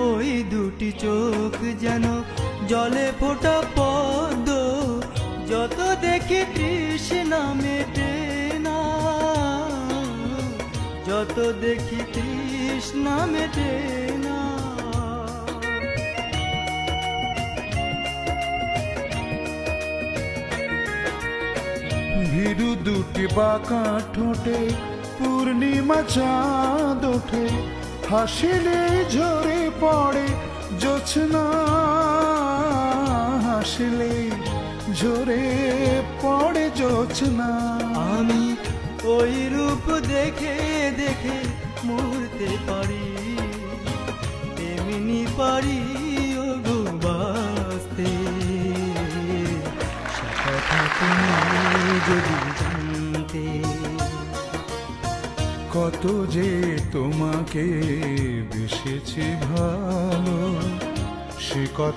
ওই দুটি চোখ যেন জলে ফোটা পদ্ম, যত দেখি তৃষ্ণা মেটে না, যত দেখি তৃষ্ণা মেটে না। ভীরু দুটি বাঁকা ঠোঁটে পূর্ণিমা চাঁদ ওঠে, হাসিলে ঝরে পড়ে জোছনা, হাসিলে ঝরে পড়ে জোছনা। আমি ওই রূপ দেখে দেখে মরতে পারি, তেমনি পারি ও গো বাঁচতে। সে কথা তুমি যদি জানতে, কত যে তোমাকে বেসেছি ভালো, সে কথা